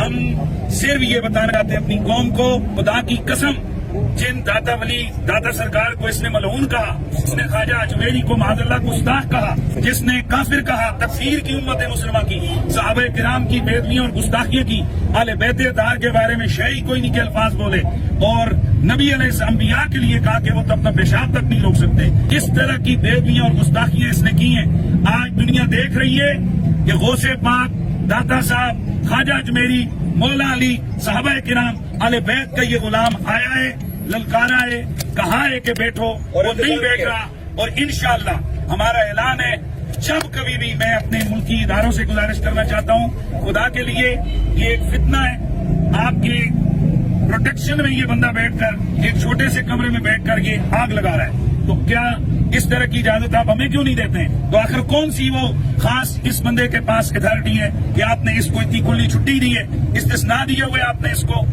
ہم صرف یہ بتانا چاہتے ہیں اپنی قوم کو، خدا کی قسم جن داتا ولی داتا سرکار کو اس نے ملعون کہا، جس نے خواجہ اجمیری کو معاذ اللہ گستاخ کہا، جس نے کافر کہا، تکفیر کی امت مسلمہ کی، صحابہ کرام کی بےدبیوں اور گستاخیاں کی، اہل بیت اطہار کے بارے میں شیعی کوئی نہیں کے الفاظ بولے، اور نبی علیہ السلام انبیاء کے لیے کہا کہ وہ تو اپنا پیشاب تک نہیں روک سکتے۔ اس طرح کی بےدبیاں اور گستاخیاں اس نے کی ہیں۔ آج دنیا دیکھ رہی ہے کہ غوث پاک، داتا صاحب، خواجہ اجمیری، مولا علی، صحابہ کرام، اہل بیت کا یہ غلام آیا ہے، للکارا ہے، کہا ہے کہ بیٹھو، وہ نہیں بیٹھ رہا۔ اور انشاءاللہ ہمارا اعلان ہے، جب کبھی بھی میں اپنے ملکی اداروں سے گزارش کرنا چاہتا ہوں، خدا کے لیے یہ ایک فتنہ ہے، آپ کے پروٹیکشن میں یہ بندہ بیٹھ کر ایک چھوٹے سے کمرے میں بیٹھ کر یہ آگ لگا رہا ہے، تو کیا اس طرح کی اجازت آپ ہمیں کیوں نہیں دیتے ہیں؟ تو آخر کون سی وہ خاص اس بندے کے پاس اتھارٹی ہے کہ آپ نے اس کو اتنی کھلی چھٹی دی ہے، استثناء دیے ہوئے آپ نے اس کو؟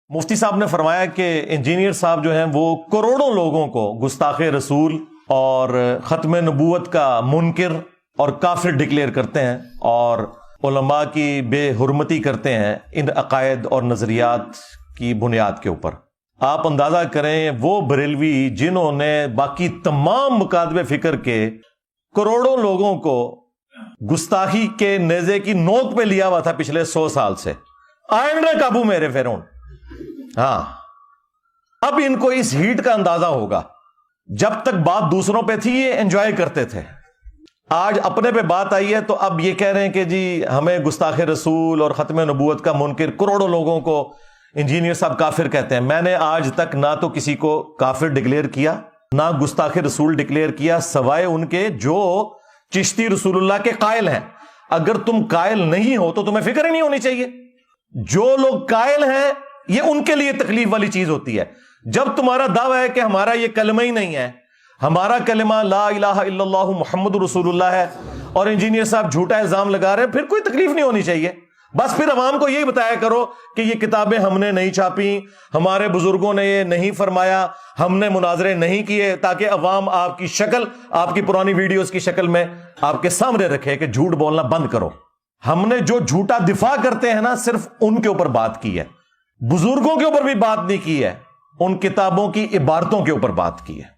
مفتی صاحب نے فرمایا کہ انجینئر صاحب جو ہیں وہ کروڑوں لوگوں کو گستاخ رسول اور ختم نبوت کا منکر اور کافر ڈکلیئر کرتے ہیں، اور علماء کی بے حرمتی کرتے ہیں ان عقائد اور نظریات کی بنیاد کے اوپر۔ آپ اندازہ کریں وہ بریلوی جنہوں نے باقی تمام مکاتب فکر کے کروڑوں لوگوں کو گستاخی کے نیزے کی نوک پہ لیا ہوا تھا پچھلے 100 سال سے، آئندہ قابو میرے فرعون۔ ہاں، اب ان کو اس ہیٹ کا اندازہ ہوگا۔ جب تک بات دوسروں پہ تھی یہ انجوائے کرتے تھے، آج اپنے پہ بات آئی ہے تو اب یہ کہہ رہے ہیں کہ جی ہمیں گستاخ رسول اور ختم نبوت کا منکر کروڑوں لوگوں کو انجینئر صاحب کافر کہتے ہیں۔ میں نے آج تک نہ تو کسی کو کافر ڈکلیئر کیا، نہ گستاخ رسول ڈکلیئر کیا، سوائے ان کے جو چشتی رسول اللہ کے قائل ہیں۔ اگر تم قائل نہیں ہو تو تمہیں فکر ہی نہیں ہونی چاہیے۔ جو لوگ قائل ہیں یہ ان کے لیے تکلیف والی چیز ہوتی ہے۔ جب تمہارا دعویٰ ہے کہ ہمارا یہ کلمہ ہی نہیں ہے، ہمارا کلمہ لا الہ الا اللہ محمد رسول اللہ ہے، اور انجینئر صاحب جھوٹا الزام لگا رہے ہیں، پھر کوئی تکلیف نہیں ہونی چاہیے۔ بس پھر عوام کو یہی بتایا کرو کہ یہ کتابیں ہم نے نہیں چھاپی، ہمارے بزرگوں نے یہ نہیں فرمایا، ہم نے مناظرے نہیں کیے، تاکہ عوام آپ کی شکل، آپ کی پرانی ویڈیوز کی شکل میں آپ کے سامنے رکھے کہ جھوٹ بولنا بند کرو۔ ہم نے جو جھوٹا دفاع کرتے ہیں نا، صرف ان کے اوپر بات کی ہے، بزرگوں کے اوپر بھی بات نہیں کی ہے، ان کتابوں کی عبارتوں کے اوپر بات کی ہے۔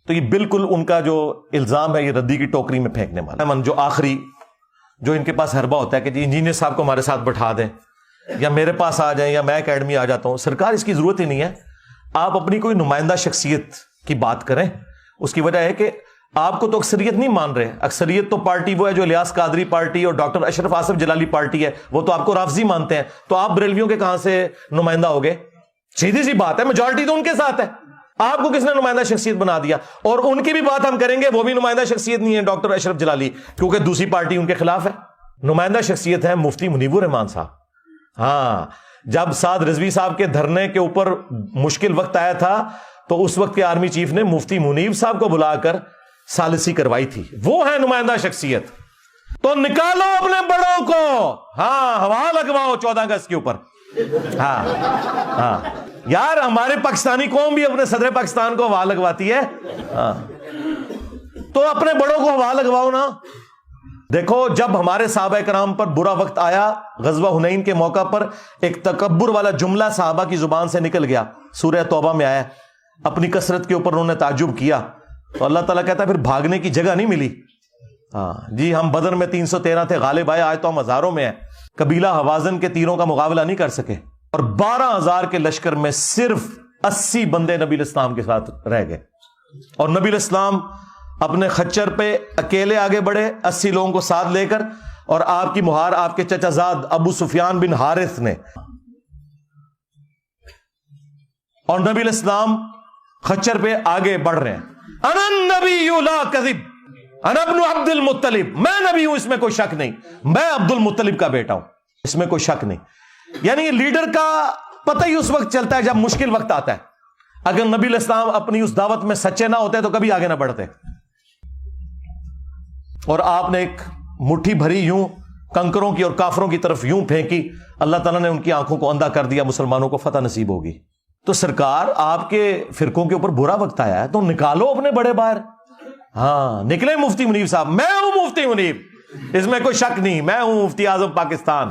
تو یہ بالکل ان کا جو الزام ہے یہ ردی کی ٹوکری میں پھینکنے والا ہے۔ جو آخری جو ان کے پاس حربہ ہوتا ہے کہ جی انجینئر صاحب کو ہمارے ساتھ بٹھا دیں، یا میرے پاس آ جائیں، یا میں اکیڈمی آ جاتا ہوں۔ سرکار اس کی ضرورت ہی نہیں ہے، آپ اپنی کوئی نمائندہ شخصیت کی بات کریں۔ اس کی وجہ ہے کہ آپ کو تو اکثریت نہیں مان رہے، اکثریت تو پارٹی وہ ہے جو الیاس قادری پارٹی اور ڈاکٹر اشرف آصف جلالی پارٹی ہے، وہ تو آپ کو رافضی مانتے ہیں، تو آپ بریلویوں کے کہاں سے نمائندہ ہو گئے؟ سیدھی سی بات ہے، میجورٹی تو ان کے ساتھ ہے، آپ کو کس نے نمائندہ شخصیت بنا دیا؟ اور ان کی بھی بات ہم کریں گے، وہ بھی نمائندہ شخصیت نہیں ہے ڈاکٹر اشرف جلالی، کیونکہ دوسری پارٹی ان کے خلاف ہے۔ نمائندہ شخصیت ہے مفتی منیب الرحمان صاحب۔ ہاں، جب سعد رضوی صاحب کے دھرنے کے اوپر مشکل وقت آیا تھا تو اس وقت کے آرمی چیف نے مفتی منیب صاحب کو بلا کر ثالثی کروائی تھی، وہ ہے نمائندہ شخصیت۔ تو نکالو اپنے بڑوں کو، ہاں، ہوا لگواؤ 14 اگست کے اوپر۔ ہاں یار، ہمارے پاکستانی قوم بھی اپنے صدر پاکستان کو ہوا لگواتی ہے، ہاں، تو اپنے بڑوں کو ہوا لگواؤ نا۔ دیکھو، جب ہمارے صحابہ کرام پر برا وقت آیا، غزوہ حنین کے موقع پر ایک تکبر والا جملہ صحابہ کی زبان سے نکل گیا، سورہ توبہ میں آیا، اپنی کثرت کے اوپر انہوں نے تعجب کیا، تو اللہ تعالیٰ کہتا ہے پھر بھاگنے کی جگہ نہیں ملی۔ ہاں جی، ہم بدر میں 313 تھے، غالب آئے، آج تو ہم ہزاروں میں ہیں۔ قبیلہ حوازن کے تیروں کا مقابلہ نہیں کر سکے، اور 12,000 کے لشکر میں صرف 80 بندے نبی الاسلام کے ساتھ رہ گئے، اور نبی الاسلام اپنے خچر پہ اکیلے آگے بڑھے 80 لوگوں کو ساتھ لے کر، اور آپ کی مہار آپ کے چچا زاد ابو سفیان بن حارث نے، اور نبی الاسلام خچر پہ آگے بڑھ رہے ہیں۔ انا النبی لا کذب، انا ابن عبد المطلب، میں نبی ہوں، اس میں کوئی شک نہیں، میں عبد المطلب کا بیٹا ہوں، اس میں کوئی شک نہیں۔ یعنی لیڈر کا پتہ ہی اس وقت چلتا ہے جب مشکل وقت آتا ہے۔ اگر نبی الاسلام اپنی اس دعوت میں سچے نہ ہوتے تو کبھی آگے نہ بڑھتے، اور آپ نے ایک مٹھی بھری یوں کنکروں کی اور کافروں کی طرف یوں پھینکی، اللہ تعالیٰ نے ان کی آنکھوں کو اندھا کر دیا، مسلمانوں کو فتح نصیب ہوگی۔ تو سرکار، آپ کے فرقوں کے اوپر برا وقت آیا ہے تو نکالو اپنے بڑے باہر۔ ہاں، نکلے مفتی منیب صاحب، میں ہوں مفتی منیب، اس میں کوئی شک نہیں، میں ہوں مفتی اعظم پاکستان۔